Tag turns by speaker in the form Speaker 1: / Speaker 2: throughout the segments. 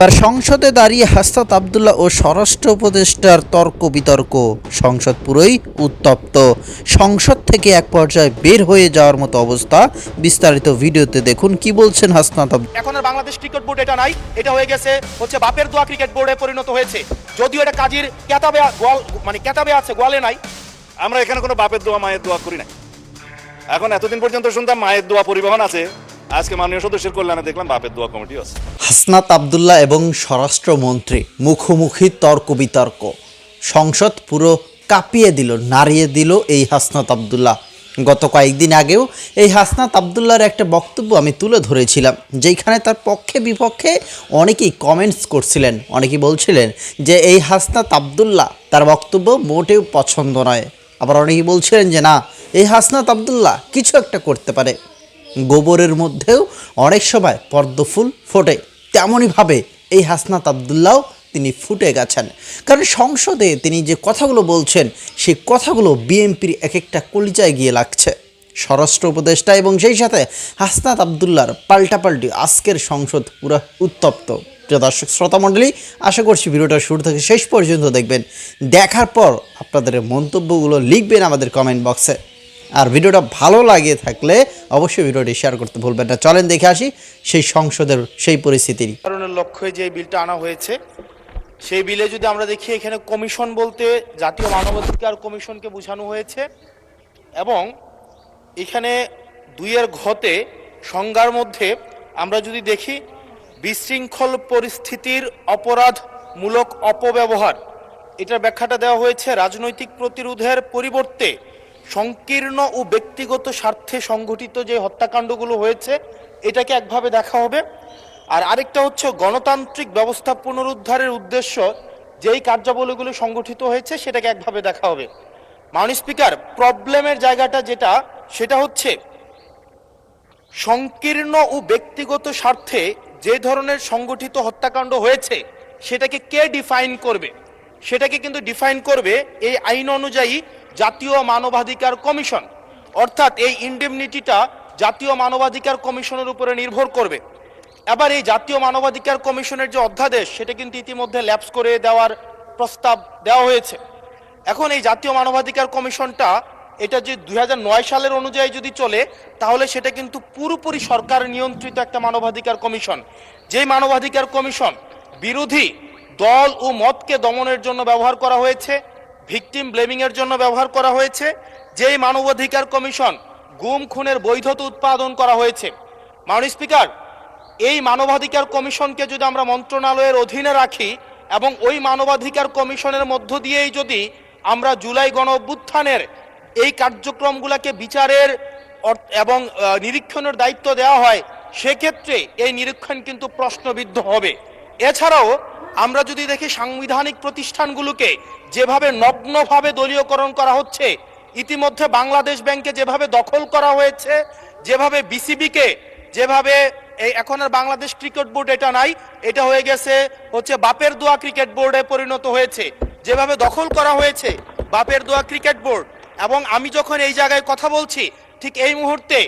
Speaker 1: আর সংসদে দাঁড়িয়ে হাসনাত আবদুল্লাহ ও স্বরাষ্ট্র উপদেষ্টার তর্ক বিতর্ক। সংসদ পুরোই উত্তপ্ত। সংসদ থেকে এক পর্যায়ে বের হয়ে যাওয়ার মতো অবস্থা। বিস্তারিত ভিডিওতে দেখুন কি বলছেন হাসনাত আবদুল্লাহ।
Speaker 2: এখন আর বাংলাদেশ ক্রিকেট বোর্ড এটা নাই, এটা হয়ে গেছে হচ্ছে বাপের দোয়া ক্রিকেট বোর্ডে পরিণত হয়েছে। যদিও এটা কাজীর কেতাবে কেতাবে আছে, গোয়ালে নাই।
Speaker 3: আমরা এখানে কোনো বাপের দোয়া মায়ের দোয়া করি না। এখন এতদিন পর্যন্ত শুনতাম মায়ের দোয়া পরিবহন আছে, আজকে মাননীয় সদস্যের কল্যাণে দেখলাম বাপের দোয়া কমিটি আছে।
Speaker 1: হাসনাত আবদুল্লাহ এবং স্বরাষ্ট্রমন্ত্রী মুখোমুখি তর্ক বিতর্ক। সংসদ পুরো কাঁপিয়ে দিল, নাড়িয়ে দিল এই হাসনাত আবদুল্লাহ। গত কয়েকদিন আগেও এই হাসনাত আবদুল্লাহর একটা বক্তব্য আমি তুলে ধরেছিলাম, যেখানে তার পক্ষে বিপক্ষে অনেকেই কমেন্টস করছিলেন। অনেকেই বলছিলেন যে এই হাসনাত আবদুল্লাহ তার বক্তব্য মোটেও পছন্দ নয়। আবার অনেকেই বলছিলেন যে না, এই হাসনাত আবদুল্লাহ কিছু একটা করতে পারে। গোবরের মধ্যেও অনেক সময় পদ্ম ফুল ফোটে, তেমনইভাবে এই হাসনাত আবদুল্লাহও তিনি ফুটে গেছেন। কারণ সংসদে তিনি যে কথাগুলো বলছেন, সেই কথাগুলো বিএনপির এক একটা কলিজায় গিয়ে লাগছে। স্বরাষ্ট্র উপদেষ্টা এবং সেই সাথে হাসনাত আবদুল্লাহর পাল্টাপাল্টি আজকের সংসদ পুরো উত্তপ্ত। প্রিয় দর্শক শ্রোতামণ্ডলী, আশা করছি ভিডিওটা শুরু থেকে শেষ পর্যন্ত দেখবেন। দেখার পর আপনাদের মন্তব্যগুলো লিখবেন আমাদের কমেন্ট বক্সে। আর ভিডিওটা ভালো লাগে থাকলে অবশ্যই ভিডিওটি শেয়ার করতে ভুলবেন না। চলেন দেখে আসি সেই সংসদের সেই পরিস্থিতির
Speaker 2: কারণের লক্ষ্যে যে বিলটা আনা হয়েছে, সেই বিলে যদি আমরা দেখি, এখানে কমিশন বলতে জাতীয় মানবাধিকার কমিশনকে বোঝানো হয়েছে। এবং এখানে 2 ঘতে সংজ্ঞার মধ্যে আমরা যদি দেখি, বিশৃঙ্খল পরিস্থিতির অপরাধমূলক অপব্যবহার, এটার ব্যাখ্যাটা দেওয়া হয়েছে রাজনৈতিক প্রতিরোধের পরিবর্তে সংকীর্ণ ও ব্যক্তিগত স্বার্থে সংঘটিত যে হত্যাকাণ্ডগুলো হয়েছে, এটাকে একভাবে দেখা হবে। আর আরেকটা হচ্ছে গণতান্ত্রিক ব্যবস্থা পুনরুদ্ধারের উদ্দেশ্য যেই কার্যাবলীগুলো সংগঠিত হয়েছে, সেটাকে একভাবে দেখা হবে। মাননীয় স্পিকার, প্রবলেমের জায়গাটা যেটা, সেটা হচ্ছে সংকীর্ণ ও ব্যক্তিগত স্বার্থে যে ধরনের সংগঠিত হত্যাকাণ্ড হয়েছে, সেটাকে কে ডিফাইন করবে? সেটাকে কিন্তু ডিফাইন করবে এই আইন অনুযায়ী জাতীয় মানবাধিকার কমিশন। অর্থাৎ এই ইনডেমনিটিটা জাতীয় মানবাধিকার কমিশনের উপরে নির্ভর করবে। এবার এই জাতীয় মানবাধিকার কমিশনের যে অধ্যাদেশ, সেটা কিন্তু ইতিমধ্যে ল্যাপস করে দেওয়ার প্রস্তাব দেওয়া হয়েছে। এখন এই জাতীয় মানবাধিকার কমিশনটা, এটা যে 2009 সালের অনুযায়ী যদি চলে, তাহলে সেটা কিন্তু পুরোপুরি সরকার নিয়ন্ত্রিত একটা মানবাধিকার কমিশন। যেই মানবাধিকার কমিশন বিরোধী দল ও মতকে দমনের জন্য ব্যবহার করা হয়েছে, ভিকটিম ব্লেমিংয়ের জন্য ব্যবহার করা হয়েছে। যেই মানবাধিকার কমিশন গুম খুনের বৈধতা উৎপাদন করা হয়েছে। মাননীয় স্পিকার, এই মানবাধিকার কমিশনকে যদি আমরা মন্ত্রণালয়ের অধীনে রাখি এবং ওই মানবাধিকার কমিশনের মধ্য দিয়েই যদি আমরা জুলাই গণ অভ্যুত্থানের এই কার্যক্রমগুলোকে বিচারের এবং নিরীক্ষণের দায়িত্ব দেওয়া হয়, সেক্ষেত্রে এই নিরীক্ষণ কিন্তু প্রশ্নবিদ্ধ হবে। এছাড়াও আমরা যদি দেখি, সাংবিধানিক প্রতিষ্ঠানগুলোকে যেভাবে নগ্নভাবে দলীয়করণ করা হচ্ছে, ইতিমধ্যে বাংলাদেশ ব্যাংকে যেভাবে দখল করা হয়েছে, যেভাবে বিসিবিকে, যেভাবে এখন আর বাংলাদেশ ক্রিকেট বোর্ড এটা নাই, এটা হয়ে গেছে হচ্ছে বাপের দোয়া ক্রিকেট বোর্ডে পরিণত হয়েছে, যেভাবে দখল করা হয়েছে বাপের দোয়া ক্রিকেট বোর্ড। এবং আমি যখন এই জায়গায় কথা বলছি, ঠিক এই মুহূর্তে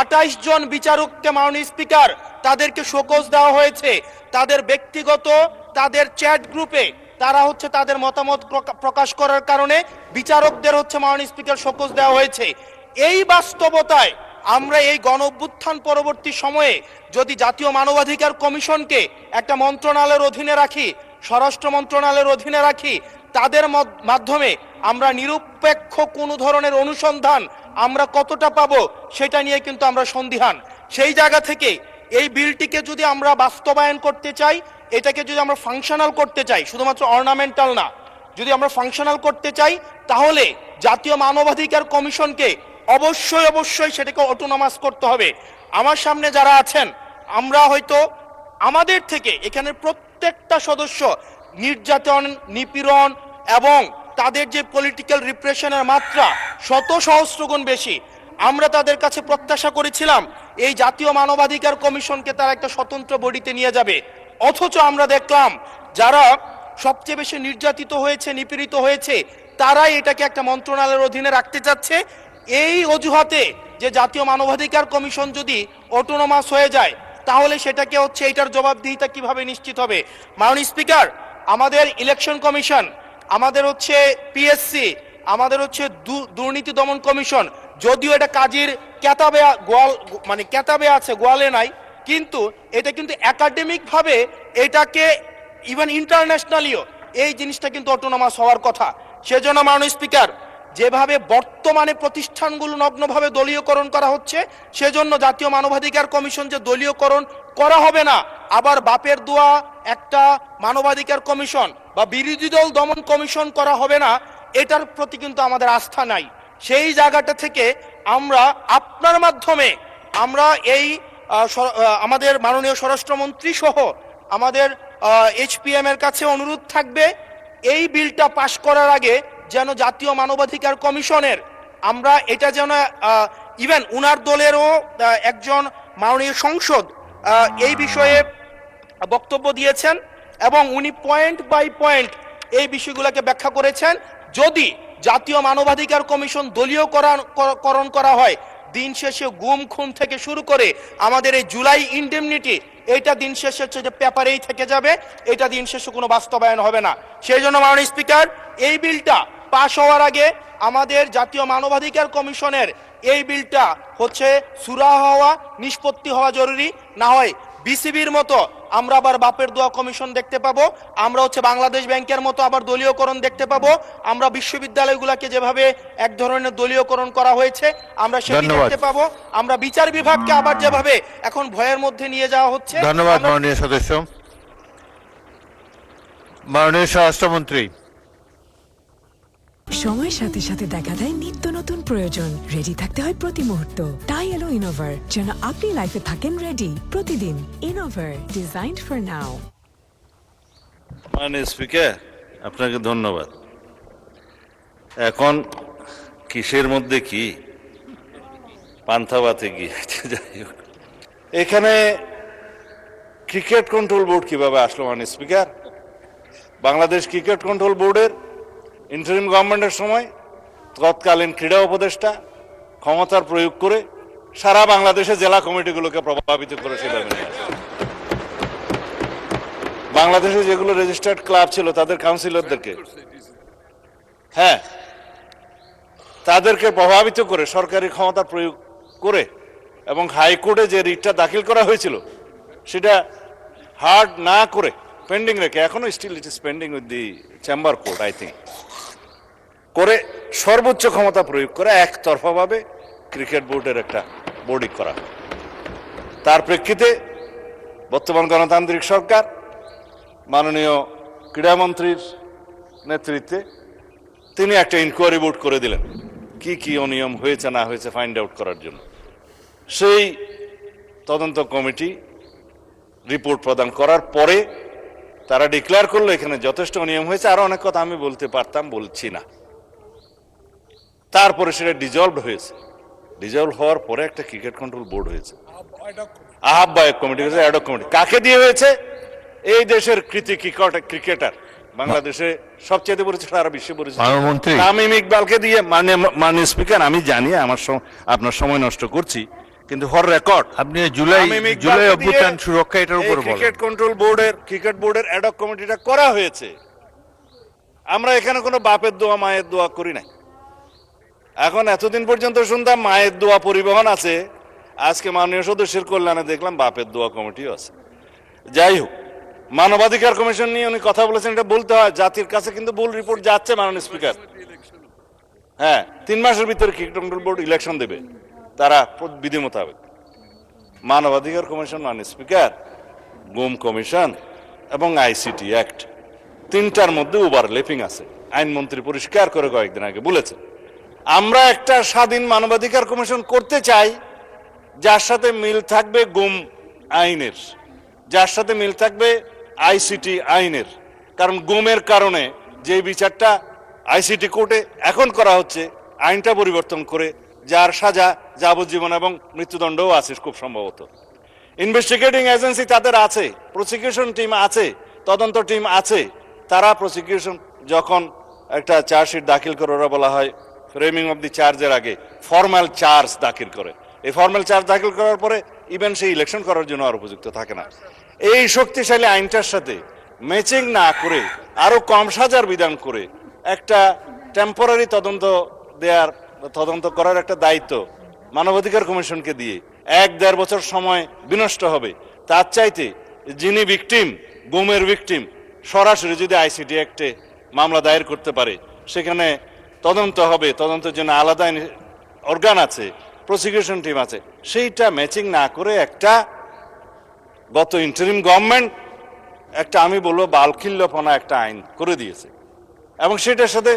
Speaker 2: 28 জন বিচারককে মাননীয় স্পিকার তাদেরকে শোকজ দেওয়া হয়েছে। তাদের ব্যক্তিগত, তাদের চ্যাট গ্রুপে তারা হচ্ছে তাদের মতামত প্রকাশ করার কারণে বিচারকদের হচ্ছে মাননীয় স্পিকার শোকজ দেওয়া হয়েছে। এই বাস্তবতায় আমরা এই গণ অভ্যুত্থান পরবর্তী সময়ে যদি জাতীয় মানবাধিকার কমিশনকে একটা মন্ত্রণালয়ের অধীনে রাখি, স্বরাষ্ট্র মন্ত্রণালয়ের অধীনে রাখি, তাদের মাধ্যমে আমরা নিরপেক্ষ কোনো ধরনের অনুসন্ধান আমরা কতটা পাবো, সেটা নিয়ে কিন্তু আমরা সন্দিহান। সেই জায়গা থেকে এই বিলটিকে যদি আমরা বাস্তবায়ন করতে চাই, এটাকে যদি আমরা ফাংশনাল করতে চাই, শুধুমাত্র অর্নামেন্টাল না, যদি আমরা ফাংশনাল করতে চাই, তাহলে জাতীয় মানবাধিকার কমিশনকে অবশ্যই সেটাকে অটোনমাস করতে হবে। আমার সামনে যারা আছেন, আমরা হয়তো আমাদের থেকে এখানের প্রত্যেকটা সদস্য নির্যাতন, নিপীড়ন এবং তাদের যে পলিটিক্যাল রিপ্রেশনের মাত্রা শত সহস্রগুণ বেশি। আমরা তাদের কাছে প্রত্যাশা করেছিলাম এই জাতীয় মানবাধিকার কমিশনকে তারা একটা স্বতন্ত্র বডিতে নিয়ে যাবে। অথচ আমরা দেখলাম যারা সবচেয়ে বেশি নির্যাতিত হয়েছে, নিপীড়িত হয়েছে, তারাই এটাকে একটা মন্ত্রণালয়ের অধীনে রাখতে চাচ্ছে। এই অজুহাতে যে জাতীয় মানবাধিকার কমিশন যদি অটোনমাস হয়ে যায়, তাহলে সেটাকে হচ্ছে এটার জবাবদিহিতা কিভাবে নিশ্চিত হবে? মাননীয় স্পিকার, আমাদের ইলেকশন কমিশন, আমাদের হচ্ছে পিএসসি, আমাদের হচ্ছে দুর্নীতি দমন কমিশন, যদিও এটা কাজীর কেতাবে গোয়াল মানে কেতাবে আছে, গোয়ালে নাই, কিন্তু এটা কিন্তু একাডেমিক ভাবে এটাকে ইভেন ইন্টারন্যাশনালিও এই জিনিসটা কিন্তু অটোনমাস হওয়ার কথা। সেজন্য মাননীয় স্পিকার, যেভাবে বর্তমানে প্রতিষ্ঠানগুলো নগ্নভাবে দলীয়করণ করা হচ্ছে, সেজন্য জাতীয় মানবাধিকার কমিশন যে দলীয়করণ করা হবে না, আবার বাপের দোয়া একটা মানবাধিকার কমিশন বা বিরোধী দল দমন কমিশন করা হবে না, এটার প্রতি কিন্তু আমাদের আস্থা নাই। সেই জায়গাটা থেকে আমরা আপনার মাধ্যমে আমরা এই আমাদের মাননীয় স্বরাষ্ট্রমন্ত্রী সহ আমাদের এইচপিএম এর কাছে অনুরোধ থাকবে, এই বিলটা পাশ করার আগে যেন জাতীয় মানবাধিকার কমিশনের আমরা এটা যেন ইভেন উনার দলেরও একজন মাননীয় সংসদ এই বিষয়ে বক্তব্য দিয়েছেন এবং উনি পয়েন্ট বাই পয়েন্ট এই বিষয়গুলোকে ব্যাখ্যা করেছেন। যদি জাতীয় মানবাধিকার কমিশন দলীয়করণ করা হয়, দিন শেষে গুম খুন থেকে শুরু করে আমাদের এই জুলাই ইনডেমনিটি, এটা দিন শেষে হচ্ছে যে পেপারেই থেকে যাবে, এটা দিন শেষে কোনো বাস্তবায়ন হবে না। সেই জন্য মাননীয় স্পিকার, এই বিলটা পাশ হওয়ার আগে আমাদের জাতীয় মানবাধিকার কমিশনের এই বিলটা হচ্ছে সুরাহা হওয়া, নিষ্পত্তি হওয়া জরুরি। না হয় বিসিবির মতো আমরা আবার বাপের দোয়া কমিশন দেখতে পাবো, আমরা হচ্ছে বাংলাদেশ ব্যাংকের মতো আবার দলীয়করণ দেখতে পাবো, আমরা বিশ্ববিদ্যালয়গুলোকে যেভাবে এক ধরনের দলীয়করণ করা হয়েছে আমরা সেটি দেখতে পাবো, আমরা বিচার বিভাগকে আবার যেভাবে এখন ভয়ের মধ্যে নিয়ে যাওয়া হচ্ছে।
Speaker 4: ধন্যবাদ মাননীয় সদস্য। মাননীয় স্বরাষ্ট্রমন্ত্রী।
Speaker 5: সময়ের সাথে সাথে দেখা দেয় নিত্য নতুন প্রয়োজন। রেডি থাকতে হয় প্রতি মুহূর্ত। তাই এলো ইনোভার, যেন আপনি লাইফে থাকেন রেডি প্রতিদিন। Innova, designed for now.
Speaker 3: মাননীয় স্পিকার, আপনাকে ধন্যবাদ। এখন কিসের মধ্যে কি পান্থাবাতে গিয়েছে, যাই হোক, এখানে ক্রিকেট কন্ট্রোল বোর্ড কিভাবে আসলো? মাননীয় স্পিকার, বাংলাদেশ ক্রিকেট কন্ট্রোল বোর্ডের ইন্টারিম গভর্নমেন্টের সময় তৎকালীন ক্রীড়া উপদেষ্টা ক্ষমতার প্রয়োগ করে সারা বাংলাদেশে জেলা কমিটিগুলোকে প্রভাবিত করে সেভাবে নিয়ে আসে। বাংলাদেশে যেগুলো রেজিস্টার্ড ক্লাব ছিল তাদের কাউন্সিলরদেরকে, হ্যাঁ, তাদেরকে প্রভাবিত করে সরকারি ক্ষমতা প্রয়োগ করে এবং হাইকোর্টে যে রিটটা দাখিল করা হয়েছিল সেটা হার্ড না করে পেন্ডিং রেখে, এখনো still it is pending with the chamber court I think, করে সর্বোচ্চ ক্ষমতা প্রয়োগ করে একতরফাভাবে ক্রিকেট বোর্ডের একটা বোর্ডিং করা। তার প্রেক্ষিতে বর্তমান গণতান্ত্রিক সরকার মাননীয় ক্রীড়ামন্ত্রীর নেতৃত্বে তিনি একটা ইনকোয়ারি বোর্ড করে দিলেন কি কি অনিয়ম হয়েছে না হয়েছে ফাইন্ড আউট করার জন্য। সেই তদন্ত কমিটি রিপোর্ট প্রদান করার পরে তারা ডিক্লেয়ার করলো এখানে যথেষ্ট অনিয়ম হয়েছে, আরো অনেক কথা আমি বলতে পারতাম, বলছি না। তারপরে সেটা ডিজলভ হয়েছে, ডিজলভ হওয়ার পরে একটা ক্রিকেট কন্ট্রোল বোর্ড হয়েছে, আহ্বায়ক কমিটি হয়েছে, অ্যাডক কমিটি। কাকে দিয়ে হয়েছে? এই দেশের কৃতি ক্রিকেটার, বাংলাদেশে সবচেয়ে পরিচিত, সারা বিশ্বে পরিচিত তামিম ইকবালকে দিয়ে। মাননীয় স্পিকার, আমি জানি আপনার সময় নষ্ট করছি, কিন্তু ফর রেকর্ড
Speaker 4: আপনি জুলাই অভ্যুত্থান সুরক্ষা এটার উপর বলেন।
Speaker 3: ক্রিকেট কন্ট্রোল বোর্ডের ক্রিকেট বোর্ডের অ্যাডক কমিটিটা করা হয়েছে। আমরা এখানে কোনো বাপের দোয়া মায়ের দোয়া করি নাই। এখন এতদিন পর্যন্ত শুনতাম মায়ের দোয়া পরিবহন আছে, আজকে মাননীয় সদস্যের কল্যাণে দেখলাম বাপের দোয়া কমিটিও আছে। যাই হোক, মানবাধিকার কমিশন নিয়ে উনি কথা বলেছেন, এটা বলতে হয়, জাতির কাছে কিন্তু ভুল রিপোর্ট যাচ্ছে মাননীয় স্পিকার। হ্যাঁ, 3 মাসের ভিতরে ক্রিকেট কন্ট্রোল বোর্ড ইলেকশন দেবে তারা বিধি মোতাবেক। মানবাধিকার কমিশন, মাননীয় স্পিকার, গুম কমিশন এবং আইসিটি অ্যাক্ট, তিনটার মধ্যে ওভারল্যাপিং আছে। আইনমন্ত্রী পরিষ্কার করে কয়েকদিন আগে বলেছেন, আমরা একটা স্বাধীন মানবাধিকার কমিশন করতে চাই যার সাথে মিল থাকবে গুম আইনের, যার সাথে মিল থাকবে আইসিটি আইনের। কারণ গুমের কারণে যে বিচারটা আইসিটি কোর্টে এখন করা হচ্ছে, আইনটা পরিবর্তন করে, যার সাজা যাবজ্জীবন এবং মৃত্যুদণ্ডও আছে খুব সম্ভবত। ইনভেস্টিগেটিং এজেন্সি তাদের আছে, প্রসিকিউশন টিম আছে, তদন্ত টিম আছে। তারা প্রসিকিউশন যখন একটা চার্জশিট দাখিল করে, ওরা বলা হয় ফ্রেমিং অফ দি চার্জের আগে ফর্মাল চার্জ দাখিল করে। এই ফর্মাল চার্জ দাখিল করার পরে ইভেন সে ইলেকশন করার জন্য আর উপযুক্ত থাকে না। এই শক্তিশালী আইনটার সাথে ম্যাচিং না করে আরো কম সাজার বিধান করে একটা টেম্পোরারি তদন্ত করার একটা দায়িত্ব মানবাধিকার কমিশনকে দিয়ে 1-1.5 বছর সময় বিনষ্ট হবে। তার চাইতে যিনি ভিকটিম, গুমের ভিকটিম, সরাসরি যদি আইসিটি অ্যাক্টে মামলা দায়ের করতে পারে, সেখানে তদন্ত হবে, তদন্তের জন্য আলাদা অর্গান আছে, প্রসিকিউশন টিম আছে, সেইটা ম্যাচিং না করে একটা গত ইন্টারিম গভর্নমেন্ট একটা আমি বলবো বালখিল্যপনা একটা আইন করে দিয়েছে এবং সেটার সাথে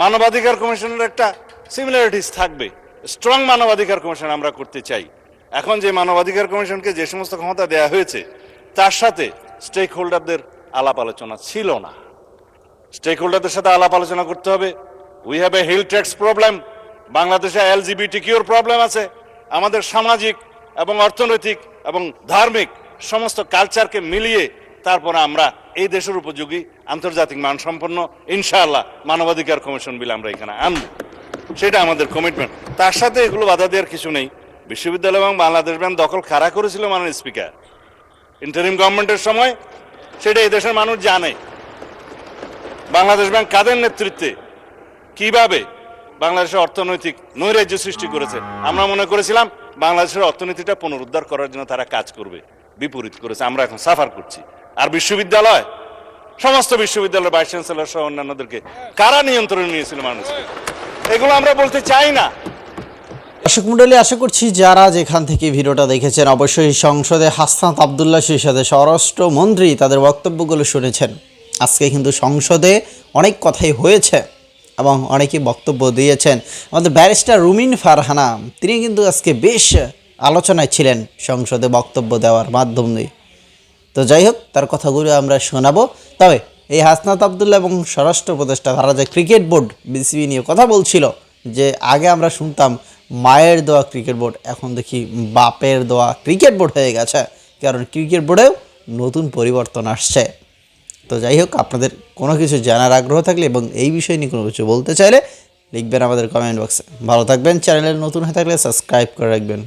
Speaker 3: মানবাধিকার কমিশনের একটা সিমিলারিটিস থাকবে। স্ট্রং মানবাধিকার কমিশন আমরা করতে চাই। এখন যে মানবাধিকার কমিশনকে যে সমস্ত ক্ষমতা দেওয়া হয়েছে তার সাথে স্টেক হোল্ডারদের আলাপ আলোচনা ছিল না। স্টেক হোল্ডারদের সাথে আলাপ আলোচনা করতে হবে। We have a hill tax problem, বাংলাদেশে LGBTQ প্রবলেম আছে। আমাদের সামাজিক এবং অর্থনৈতিক এবং ধার্মিক সমস্ত কালচারকে মিলিয়ে তারপরে আমরা এই দেশের উপযোগী আন্তর্জাতিক মানসম্পন্ন ইনশাআল্লাহ মানবাধিকার কমিশন বিল আমরা এখানে আনব, সেটা আমাদের কমিটমেন্ট। তার সাথে এগুলো বাধা দেওয়ার কিছু নেই। বিশ্ববিদ্যালয় এবং বাংলাদেশ ব্যাংক দখল কারা করেছিল মাননীয় স্পিকার ইন্টারিম গভর্নমেন্টের সময়, সেটা এই দেশের মানুষ জানে। বাংলাদেশ ব্যাংক কাদের নেতৃত্বে কিভাবে বাংলাদেশের অর্থনৈতিক নৈরাজ্য সৃষ্টি করেছে। আমরা মনে করেছিলাম বাংলাদেশের অর্থনীতিটা পুনরুদ্ধার করার জন্য তারা কাজ করবে, বিপরীত করেছে। আমরা এখন সাফার করছি। আর বিশ্ববিদ্যালয়, সমস্ত বিশ্ববিদ্যালয়ের ভাইস চ্যান্সেলর সহ অন্যান্যদেরকে কারা নিয়ন্ত্রণে নিয়েছিল মানুষকে, এগুলো আমরা বলতে চাই না।
Speaker 1: দর্শক মণ্ডলী, আশা করছি যারা যেখান থেকে ভিডিওটা দেখেছেন অবশ্যই সংসদে হাসনাত আবদুল্লাহ সেই সাথে স্বরাষ্ট্রমন্ত্রী তাদের বক্তব্যগুলো শুনেছেন। আজকে কিন্তু সংসদে অনেক কথাই হয়েছে এবং অনেকেই বক্তব্য দিয়েছেন। আমাদের ব্যারিস্টার রুমিন ফারহানা তিনি কিন্তু আজকে বেশ আলোচনায় ছিলেন সংসদে বক্তব্য দেওয়ার মাধ্যমে। তো যাই হোক, তার কথাগুলো আমরা শোনাবো। তবে এই হাসনাত আবদুল্লাহ এবং স্বরাষ্ট্র উপদেষ্টা তারা যে ক্রিকেট বোর্ড বিসিবি নিয়ে কথা বলছিল, যে আগে আমরা শুনতাম মায়ের দেওয়া ক্রিকেট বোর্ড, এখন দেখি বাপের দেওয়া ক্রিকেট বোর্ড হয়ে গেছে, কারণ ক্রিকেট বোর্ডেও নতুন পরিবর্তন আসছে। তো যাই হোক, আপনাদের কোনো কিছু জানার আগ্রহ থাকলে এবং এই বিষয় নিয়ে কোনো কিছু বলতে চাইলে লিখবেন আমাদের কমেন্ট বক্সে। ভালো থাকবেন, চ্যানেলে নতুন হয়ে থাকলে সাবস্ক্রাইব করে রাখবেন।